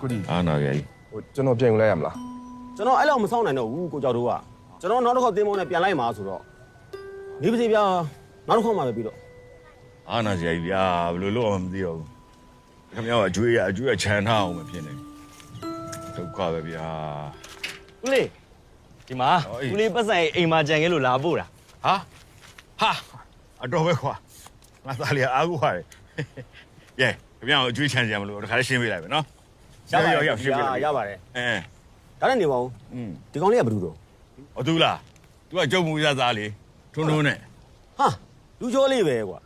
ကိုဒီ အားနာကြီး ဟိုကျွန်တော်ပြန်ယူလိုက်ရမလား ကျွန်တော်အဲ့လောက်မဆောင်နိုင်တော့ဘူးကိုကြောက်တို့ကကျွန်တော်နောက်တစ်ခေါက်တင်းမောင်းနဲ့ပြန်လိုက်မှာဆိုတော့နေပါစေဗျာနောက်တစ်ခေါက်မှပဲပြီးတော့ အားနာကြီးဗျာဘယ်လိုလုပ်အောင်မသိတော့ဘူးခင်ဗျားကအကျွေးရခြံထားအောင်မဖြစ်နေဒုက္ခပဲဗျာ ဦးလေးဒီမှာဦးလေးပတ်စံအိမ်မှာကြံခဲ့လို့လာပို့တာ ဟာအတော်ပဲခွာငါသားလေးအားကိုရတယ်ရဲခင်ဗျားကအကျွေးခြံကြမလို့တခါလေးရှင်းပေးလိုက်ပဲနော် ရပါတယ် ဒါနဲ့နေပါဦးဒီကောင်လေးကဘယ်သူတော့ ဟောသူလား तू ကကြုံမှုရသားလေးထွန်းနဲ့ ဟာလူကျော်လေးပဲကွာ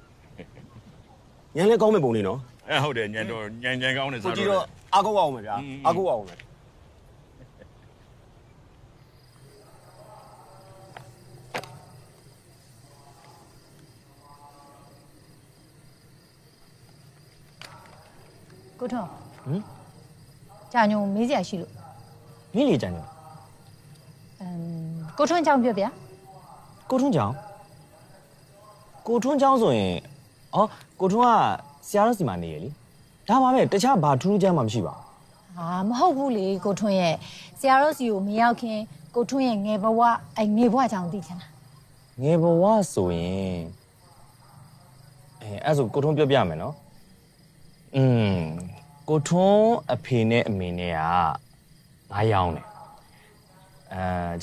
ညံလဲကောင်းမဲ့ပုံလေးနော် ဟုတ်တယ်ညံကောင်းနေ ကို စား ကြည့် တော့ တော့အားကိုးအောင်မယ်ဗျာအားကိုးအောင်မယ် ကိုထွန်းကြာညုံမေးစရာရှိလို့ မင်းလေးကြံတယ် ကိုထွန်းကြောင့်ပြောဗျာ ကိုထွန်းချောင်းဆိုရင်ကိုထွန်းကဆရာတော်စီမှာနေရလေဒါပါပဲတခြားဘာထူးထူးခြားမှမရှိပါ ဟာမဟုတ်ဘူးလေကိုထွန်းရဲ့ဆရာတော်စီကိုမရောက်ခင်ကိုထွန်းရဲ့ငယ်ဘဝငယ်ဘဝကြောင့်သိချင်တာ ငယ်ဘဝဆိုရင်အဲ့ဆိုကိုထွန်းပြောပြမယ်နော်ကိုထွန်းအဖေနဲ့အမေနဲ့ကငါးယောင်းတယ်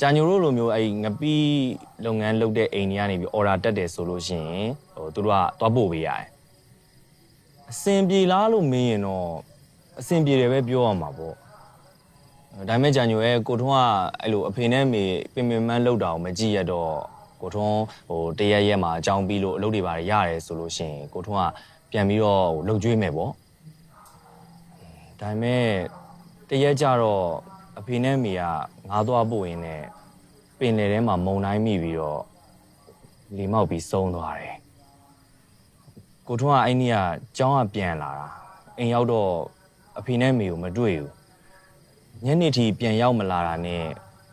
ကြာညိုတို့လိုမျိုးငပီးလုပ်ငန်းလုပ်တဲ့အိမ်တွေကနေပြီးအော်ဒါတက်တယ်ဆိုလို့ရှိရင်သူတို့ကသွားပို့ပေးရတယ်အစင်ပြေလားလို့မေးရင်တော့အစင်ပြေတယ်ပဲပြောရမှာပေါ့ဒါပေမဲ့ကြာညိုရဲ့ကိုထွန်းကအဲ့လိုအဖေနဲ့မေပင်ပင်မန်းလောက်တာကိုမကြည့်ရတော့ကိုထွန်းတရက်မှာအကြောင်းပြီးလို့အလုပ်တွေပါရတယ်ဆိုလို့ရှိရင်ကိုထွန်းကပြန်ပြီးတော့လှုပ်ကြွေးမယ်ပေါ့ဒါပေမဲ့တရက်ကြတော့အဖေနဲ့မေကငါးသွားပို့ရင်းနဲ့ပင်လယ်ထဲမှာမုန်တိုင်းမိပြီးတော့လေမောက်ပြီးဆုံးသွားတယ်ကိုထွန်းကအဲ့နေ့ကကျောင်းကပြန်လာတာအိမ်ရောက်တော့အဖေနဲ့မေကိုမတွေ့ဘူးညနေထိပြန်ရောက်မလာတာနဲ့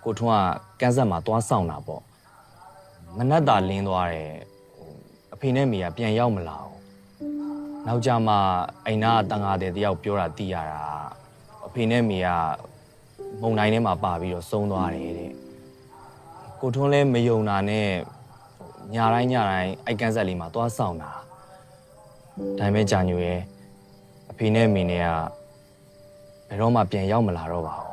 ကိုထွန်းကကန်းဆက်မှာသွားဆောင်တာပေါ့မနက်တာလင်းသွားတယ်အဖေနဲ့မေကပြန်ရောက်မလာဘူးနောက်ကြမှာအိမ်နာကတန်ဃာတဲ့တယောက်ပြောတာသိရတာအဖေနဲ့မေကမုံတိုင်းထဲမှာပါပြီးတော့ဆုံးသွားတယ်တဲ့ကိုထွန်းလည်းမယုံတာနဲ့ညတိုင်းအိုက်ကန်းဆက်လေးမှာသွားဆောင်တာဒါပေမဲ့ကြာညိုရဲ့အဖေနဲ့မေနဲ့ကဘယ်တော့မှပြန်ရောက်မလာတော့ပါဘူး